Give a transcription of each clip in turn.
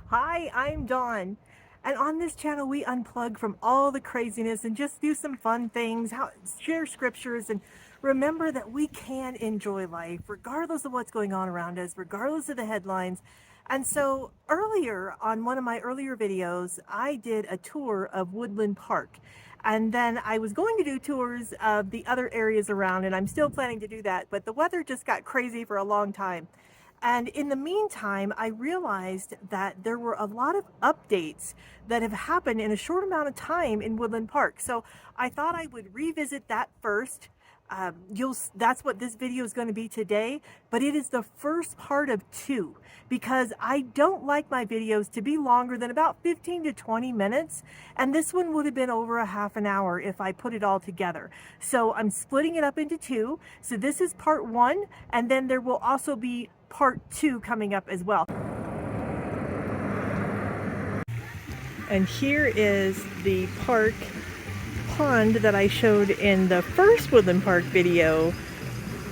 Hi, I'm Dawn, and on this channel we unplug from all the craziness and just do some fun things, share scriptures, and remember that we can enjoy life regardless of what's going on around us, regardless of the headlines. And so earlier, on one of my earlier videos, I did a tour of Woodland Park. And then I was going to do tours of the other areas around, and I'm still planning to do that, but the weather just got crazy for a long time. And in the meantime, I realized that there were a lot of updates that have happened in a short amount of time in Woodland Park. So I thought I would revisit that first. That's what this video is going to be today, but it is the first part of two because I don't like my videos to be longer than about 15 to 20 minutes. And this one would have been over a half an hour if I put it all together. So I'm splitting it up into two. So this is part one, and then there will also be part two coming up as well. And here is the park pond that I showed in the first Woodland Park video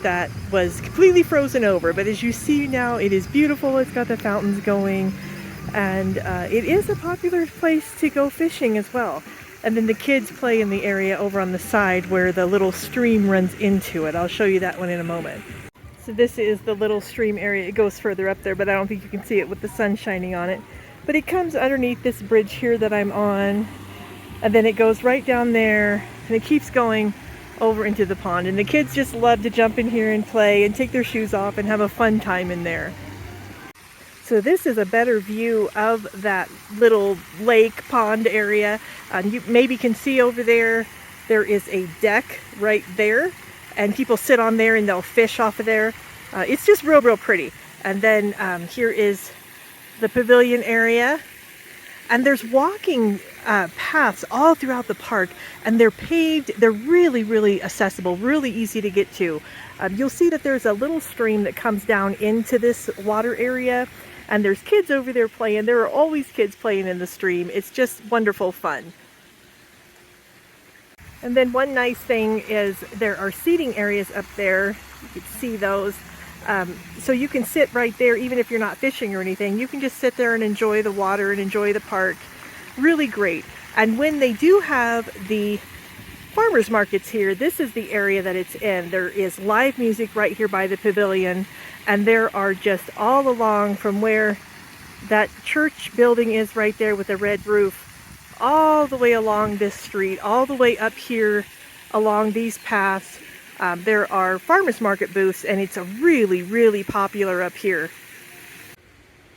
that was completely frozen over, but as you see now, it is beautiful. It's got the fountains going, and it is a popular place to go fishing as well. And then the kids play in the area over on the side where the little stream runs into it. I'll show you that one in a moment. So this is the little stream area. It goes further up there, but I don't think you can see it with the sun shining on it. But it comes underneath this bridge here that I'm on, and then it goes right down there, and it keeps going over into the pond. And the kids just love to jump in here and play and take their shoes off and have a fun time in there. So this is a better view of that little lake pond area. You maybe can see over there, there is a deck right there, and people sit on there and they'll fish off of there. It's just real pretty. And then here is the pavilion area, and there's walking paths all throughout the park, and they're paved. They're really accessible, really easy to get to. You'll see that there's a little stream that comes down into this water area, and there's kids over there playing. There are always kids playing in the stream. It's just wonderful fun. And then one nice thing is there are seating areas up there. You can see those. So you can sit right there even if you're not fishing or anything. You can just sit there and enjoy the water and enjoy the park. Really great. And when they do have the farmers markets here, this is the area that it's in. There is live music right here by the pavilion, and there are just all along from where that church building is right there with the red roof, all the way along this street, all the way up here along these paths. There are farmers market booths, and it's a really popular up here.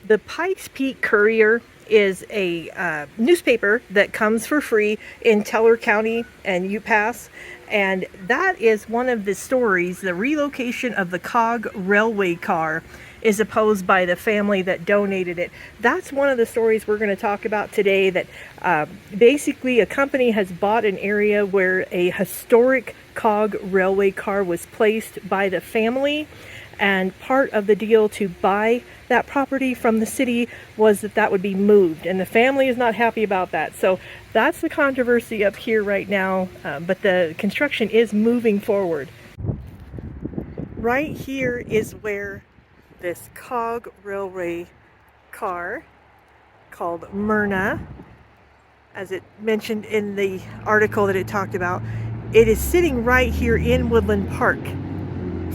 The Pikes Peak Courier is a newspaper that comes for free in Teller County and UPass, and that is one of the stories. The relocation of the Cog Railway car is opposed by the family that donated it. That's one of the stories we're going to talk about today, that basically a company has bought an area where a historic Cog Railway car was placed by the family, and part of the deal to buy that property from the city was that that would be moved, and the family is not happy about that. So that's the controversy up here right now, but the construction is moving forward. Right here is where this Cog Railway car called Myrna, as it mentioned in the article that it talked about, it is sitting right here in Woodland Park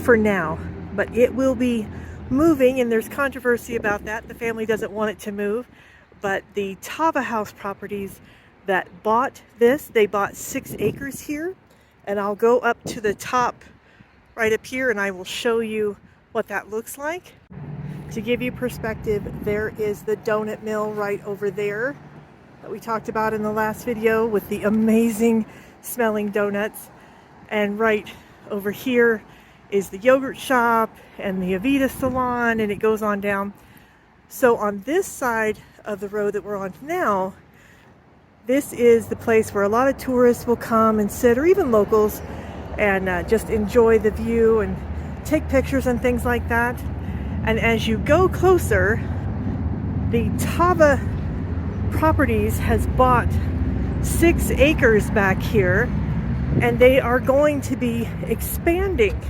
for now, but it will be moving, and there's controversy about that. The family doesn't want it to move, but the Tava House properties that bought this, they bought 6 acres here, and I'll go up to the top right up here and I will show you what that looks like. To give you perspective, there is the donut mill right over there that we talked about in the last video with the amazing smelling donuts, and right over here is the yogurt shop and the Avita salon, and it goes on down. So on this side of the road that we're on now, this is the place where a lot of tourists will come and sit, or even locals, and just enjoy the view and take pictures and things like that. And as you go closer, the Tava Properties has bought 6 acres back here, and they are going to be expanding.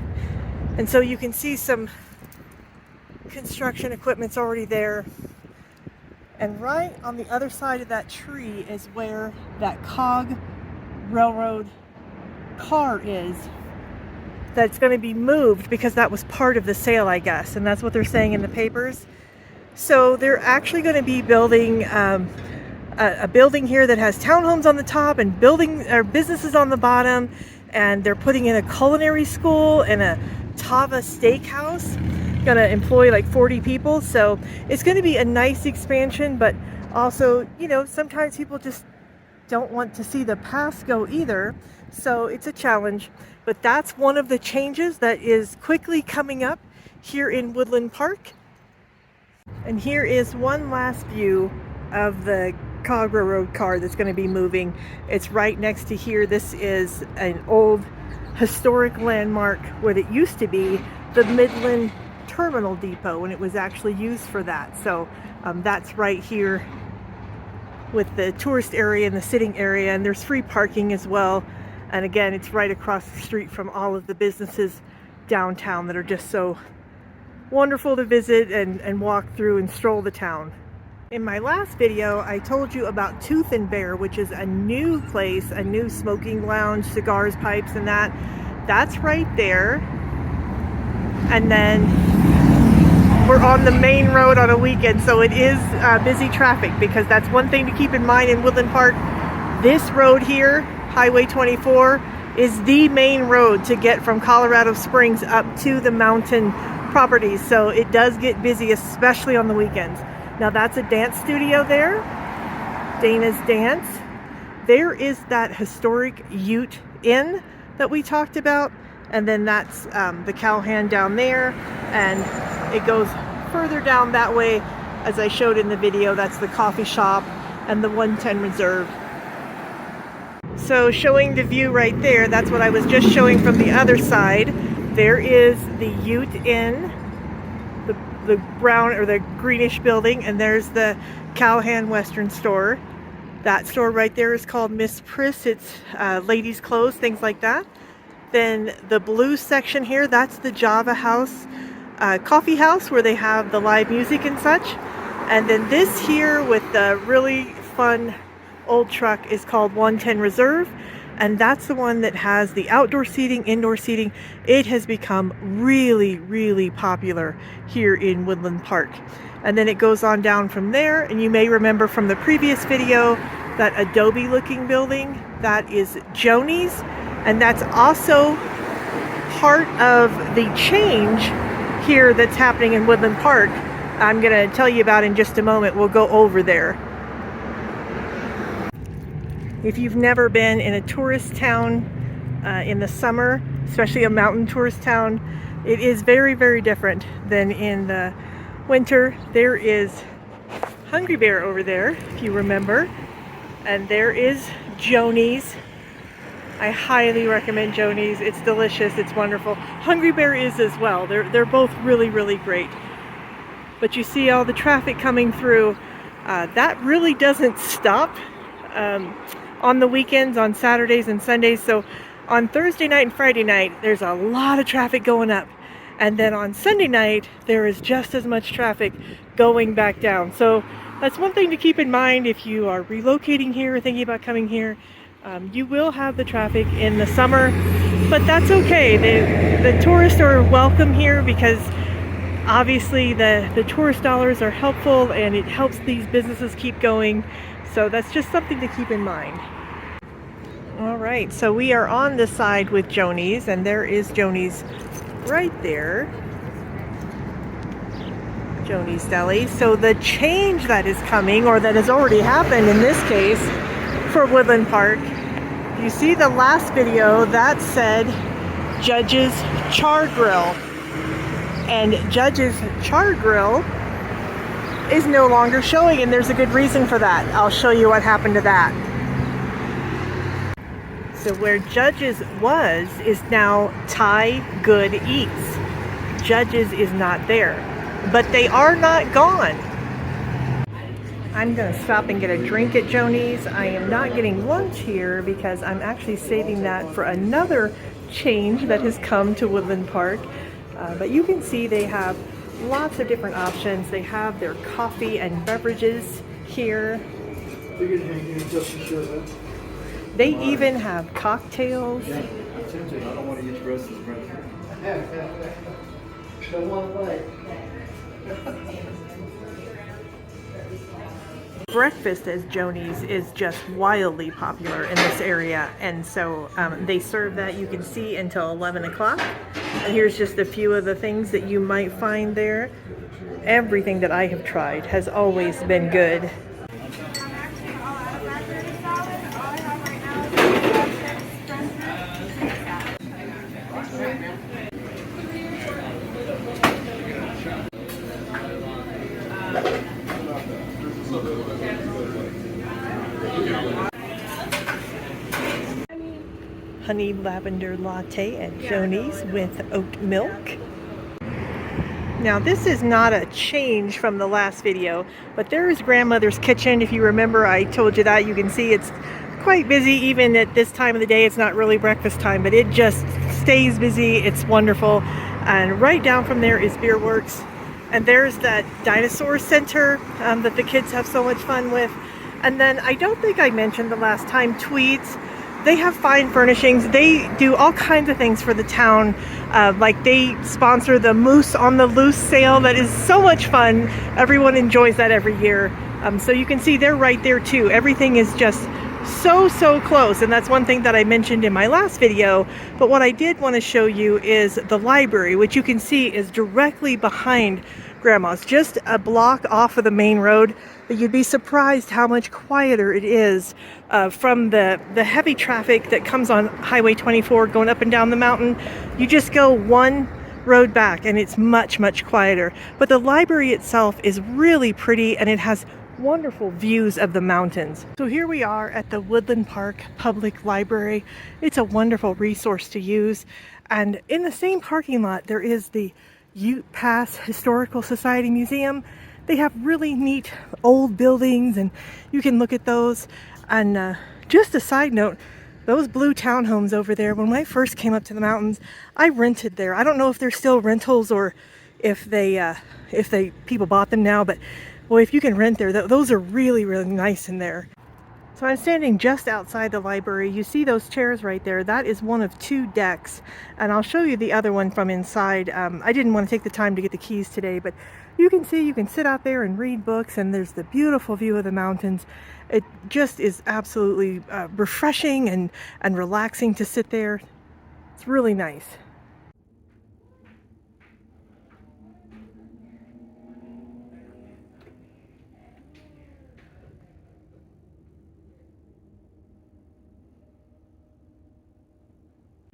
And so you can see some construction equipment's already there, And right on the other side of that tree is where that Cog Railroad car is. That's going to be moved because that was part of the sale, I guess. And that's what they're saying in the papers. So they're actually going to be building a building here that has townhomes on the top and businesses on the bottom. And they're putting in a culinary school and a Tava steakhouse. Going to employ like 40 people. So it's going to be a nice expansion, but also, you know, sometimes people just don't want to see the past go either. So it's a challenge, but that's one of the changes that is quickly coming up here in Woodland Park. And here is one last view of the Cog Railroad car that's going to be moving. It's right next to here. This is an old historic landmark where it used to be the Midland Terminal Depot, and it was actually used for that. So that's right here with the tourist area and the sitting area, and there's free parking as well. And again, it's right across the street from all of the businesses downtown that are just so wonderful to visit and walk through and stroll the town. In my last video, I told you about Tooth and Bear, which is a new place, a new smoking lounge, cigars, pipes, and that's right there. And then we're on the main road on a weekend, so it is busy traffic, because that's one thing to keep in mind in Woodland Park. This road here, Highway 24, is the main road to get from Colorado Springs up to the mountain properties, so it does get busy, especially on the weekends. Now that's a dance studio there, Dana's Dance. There is that historic Ute Inn that we talked about, and then that's the Cowhand down there, and it goes further down that way, as I showed in the video. That's the coffee shop and the 110 Reserve. So showing the view right there, that's what I was just showing from the other side. There is the Ute Inn, the brown or the greenish building, and there's the Cowhand Western store. That store right there is called Miss Priss. It's ladies' clothes, things like that. Then the blue section here, that's the Java House coffee house, where they have the live music and such. And then this here with the really fun old truck is called 110 Reserve, and that's the one that has the outdoor seating, indoor seating. It has become really, really popular here in Woodland Park. And then it goes on down from there, and you may remember from the previous video that Adobe looking building, that is Joni's, and that's also part of the change here that's happening in Woodland Park. I'm going to tell you about in just a moment. We'll go over there. If you've never been in a tourist town in the summer, especially a mountain tourist town, it is very, very different than in the winter. There is Hungry Bear over there, if you remember, and there is Joni's. I highly recommend Joni's. It's delicious, it's wonderful. Hungry Bear is as well. They're both really, really great. But you see all the traffic coming through. That really doesn't stop on the weekends, on Saturdays and Sundays. So on Thursday night and Friday night, there's a lot of traffic going up. And then on Sunday night, there is just as much traffic going back down. So that's one thing to keep in mind if you are relocating here or thinking about coming here. You will have the traffic in the summer, but that's okay. The tourists are welcome here, because obviously the tourist dollars are helpful, and it helps these businesses keep going. So that's just something to keep in mind. All right, so we are on the side with Joni's, and there is Joni's right there. Joni's Deli. So the change that is coming, or that has already happened in this case for Woodland Park, you see the last video that said Judge's Char Grill. And Judge's Char Grill is no longer showing, and there's a good reason for that. I'll show you what happened to that. So where Judge's was is now Thai Good Eats. Judge's is not there, but they are not gone. I'm gonna stop and get a drink at Joni's. I am not getting lunch here because I'm actually saving that for another change that has come to Woodland Park. But you can see they have lots of different options. They have their coffee and beverages here. You can hang here just to show that. They even have cocktails. Yeah, I'm tempted. I don't want to eat the rest of the breakfast. Don't want to bite. Breakfast as Joni's is just wildly popular in this area, and so they serve that, you can see, until 11 o'clock. And here's just a few of the things that you might find there. Everything that I have tried has always been good. Honey lavender latte at Joni's with oat milk. Now this is not a change from the last video, but there is grandmother's kitchen. If you remember, I told you that. You can see it's quite busy even at this time of the day. It's not really breakfast time, but it just stays busy. It's wonderful. And right down from there is Beer Works. And there's that dinosaur center that the kids have so much fun with. And then I don't think I mentioned the last time, Tweeds. They have fine furnishings. They do all kinds of things for the town. Like they sponsor the Moose on the Loose sale. That is so much fun. Everyone enjoys that every year. So you can see they're right there too. Everything is just so close. And that's one thing that I mentioned in my last video. But what I did want to show you is the library, which you can see is directly behind Grandma's, just a block off of the main road. But you'd be surprised how much quieter it is from the heavy traffic that comes on Highway 24 going up and down the mountain. You just go one road back and it's much quieter. But the library itself is really pretty, and it has wonderful views of the mountains. So here we are at the Woodland Park Public Library. It's a wonderful resource to use. And in the same parking lot, there is the Ute Pass Historical Society Museum. They have really neat old buildings, and you can look at those. And just a side note, those blue townhomes over there, when I first came up to the mountains, I rented there. I don't know if they're still rentals or if people bought them now, but boy, if you can rent there, those are really nice in there. So I'm standing just outside the library. You see those chairs right there? That is one of 2 decks, and I'll show you the other one from inside. I didn't want to take the time to get the keys today, but you can see you can sit out there and read books, and there's the beautiful view of the mountains. It just is absolutely refreshing and relaxing to sit there. It's really nice.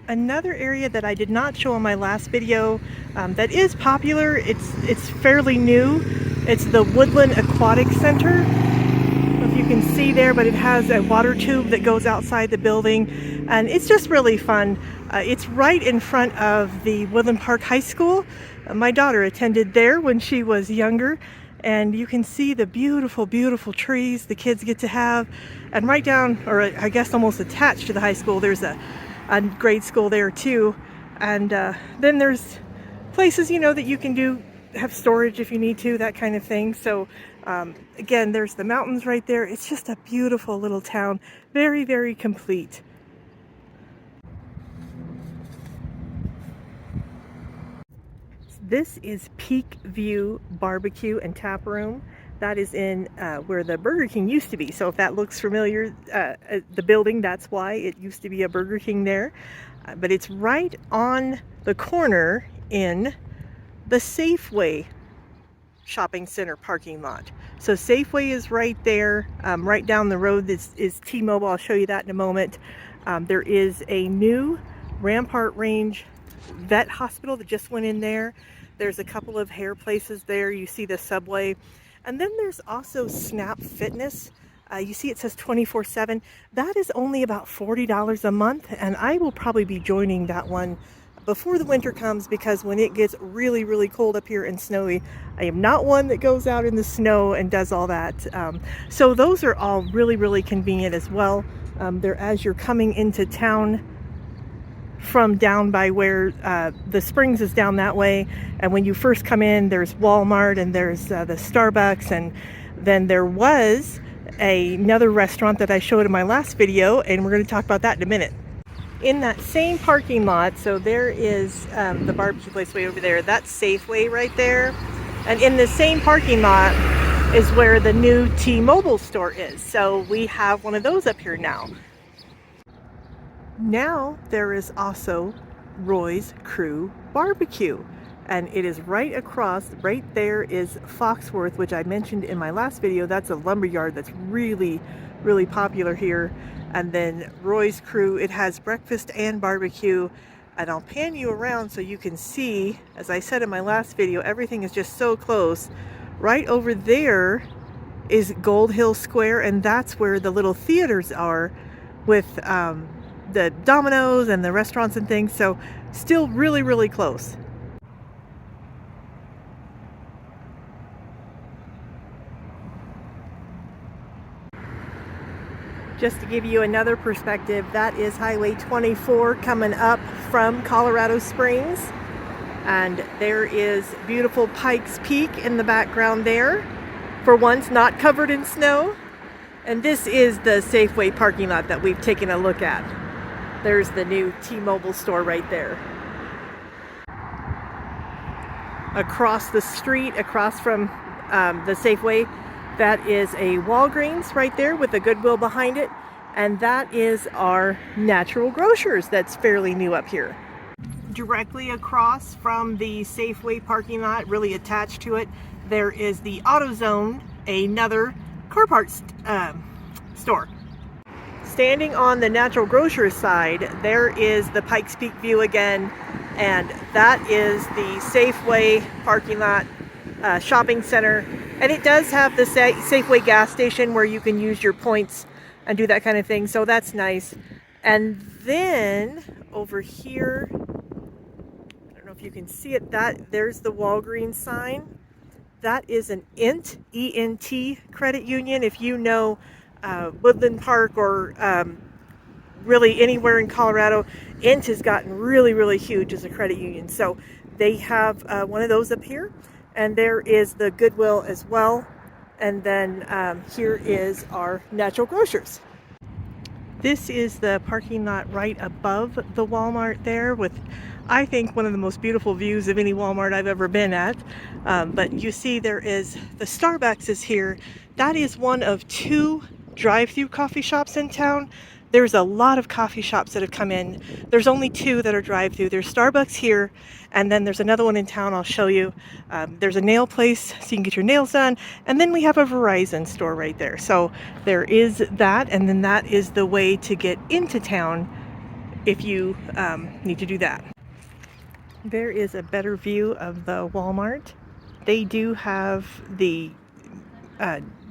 Another area that I did not show in my last video that is popular, it's fairly new, it's the Woodland Aquatic Center. I don't know if you can see there, but it has a water tube that goes outside the building, and it's just really fun. It's right in front of the Woodland Park High School. My daughter attended there when she was younger, and you can see the beautiful trees the kids get to have. And right down, or I guess almost attached to the high school, there's a grade school there too. And then there's places, you know, that you can have storage if you need to, that kind of thing. So again, there's the mountains right there. It's just a beautiful little town, very complete. This is Peak View Barbecue and Tap Room. That is in where the Burger King used to be. So if that looks familiar, the building, that's why it used to be a Burger King there. But it's right on the corner in the Safeway shopping center parking lot. So Safeway is right there, right down the road. This is T-Mobile. I'll show you that in a moment. There is a new Rampart Range vet hospital that just went in there. There's a couple of hair places there. You see the Subway. And then there's also Snap Fitness. You see it says 24/7. That is only about $40 a month, and I will probably be joining that one before the winter comes, because when it gets really cold up here and snowy, I am not one that goes out in the snow and does all that. So those are all really convenient as well. They're as you're coming into town from down by where the Springs is down that way, and when you first come in, there's Walmart and there's the Starbucks, and then there was another restaurant that I showed in my last video, and we're going to talk about that in a minute. In that same parking lot, so there is the barbecue place way over there. That's Safeway right there. And in the same parking lot is where the new T-Mobile store is. So we have one of those up here now. Now there is also Roy's Crew Barbecue. And it is right across, right there is Foxworth, which I mentioned in my last video. That's a lumberyard that's really, really popular here. And then Roy's Crew, it has breakfast and barbecue. And I'll pan you around so you can see, as I said in my last video, everything is just so close. Right over there is Gold Hill Square, and that's where the little theaters are with the Domino's and the restaurants and things. So still really, really close. Just to give you another perspective, that is Highway 24 coming up from Colorado Springs. And there is beautiful Pikes Peak in the background there. For once, not covered in snow. And this is the Safeway parking lot that we've taken a look at. There's the new T-Mobile store right there. Across the street, across from the Safeway, that is a Walgreens right there with a Goodwill behind it. And that is our Natural Grocers that's fairly new up here. Directly across from the Safeway parking lot, really attached to it, there is the AutoZone, another car parts store. Standing on the Natural Grocers side, there is the Pikes Peak view again. And that is the Safeway parking lot shopping center. And it does have the Safeway gas station where you can use your points and do that kind of thing. So that's nice. And then over here, I don't know if you can see it, there's the Walgreens sign. That is an ENT, E-N-T credit union. If you know Woodland Park or really anywhere in Colorado, ENT has gotten really, really huge as a credit union. So they have one of those up here. And there is the Goodwill as well. And then here is our Natural Grocers. This is the parking lot right above the Walmart there with, I think, one of the most beautiful views of any Walmart I've ever been at. But you see there is, the Starbucks is here. That is one of 2 drive-through coffee shops in town. There's a lot of coffee shops that have come in. There's only 2 that are drive-through. There's Starbucks here, and then there's another one in town I'll show you. There's a nail place so you can get your nails done, and then we have a Verizon store right there. So there is that, and then that is the way to get into town if you need to do that. There is a better view of the Walmart. They do have the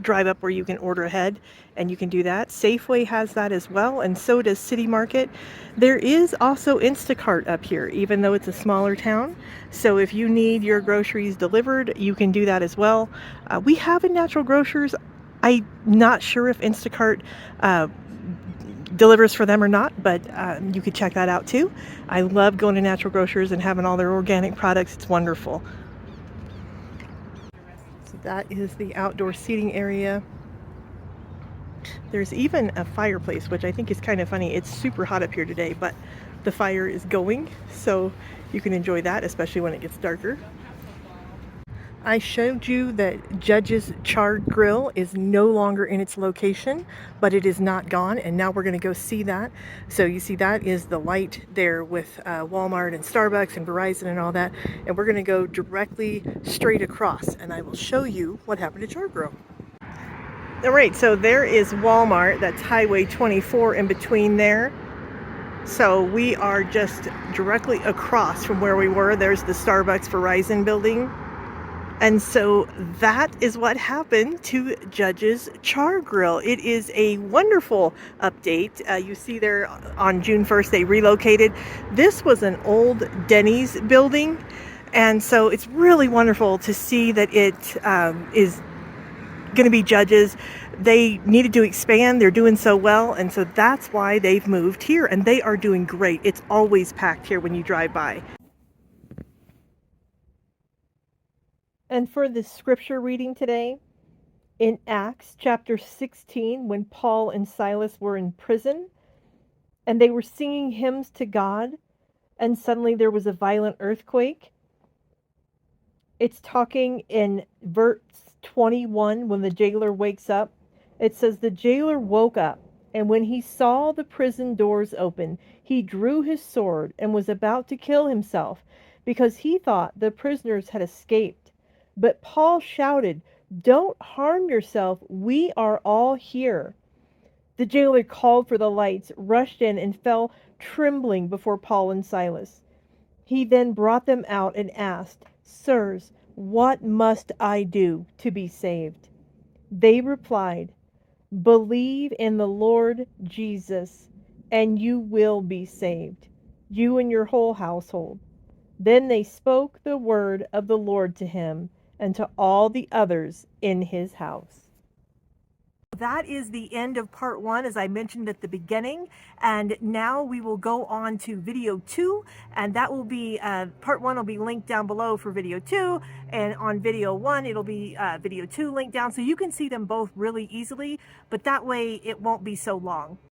drive up where you can order ahead, and you can do that. Safeway has that as well, and so does City Market. There is also Instacart up here, even though it's a smaller town. So if you need your groceries delivered, you can do that as well. We have a Natural Grocers. I'm not sure if Instacart delivers for them or not, but you could check that out too. I love going to Natural Grocers and having all their organic products. It's wonderful. So that is the outdoor seating area. There's even a fireplace, which I think is kind of funny. It's super hot up here today, but the fire is going, so you can enjoy that, especially when it gets darker. I showed you that Judge's Charred Grill is no longer in its location, but it is not gone, and now we're going to go see that. So you see that is the light there with Walmart and Starbucks and Verizon and all that, and we're going to go directly straight across, and I will show you what happened to Charred Grill. All right, so there is Walmart. That's Highway 24 in between there. So we are just directly across from where we were. There's the Starbucks Verizon building. And so that is what happened to Judge's Char Grill. It is a wonderful update. You see there on June 1st, they relocated. This was an old Denny's building. And so it's really wonderful to see that it is going to be Judge's. They needed to expand. They're doing so well. And so that's why they've moved here. And they are doing great. It's always packed here when you drive by. And for the scripture reading today, In Acts chapter 16, when Paul and Silas were in prison and they were singing hymns to God, and suddenly there was a violent earthquake. It's talking in verse 21 when the jailer wakes up. It says, "The jailer woke up, and when he saw the prison doors open, he drew his sword and was about to kill himself because he thought the prisoners had escaped. But Paul shouted, 'Don't harm yourself. We are all here.' The jailer called for the lights, rushed in, and fell trembling before Paul and Silas. He then brought them out and asked, 'Sirs, what must I do to be saved?' They replied, 'Believe in the Lord Jesus, and you will be saved, you and your whole household.' Then they spoke the word of the Lord to him and to all the others in his house." That is the end of part 1, as I mentioned at the beginning, and now we will go on to video 2, and that will be part 1 will be linked down below for video 2, and on video 1 it'll be video 2 linked down, so you can see them both really easily, but that way it won't be so long.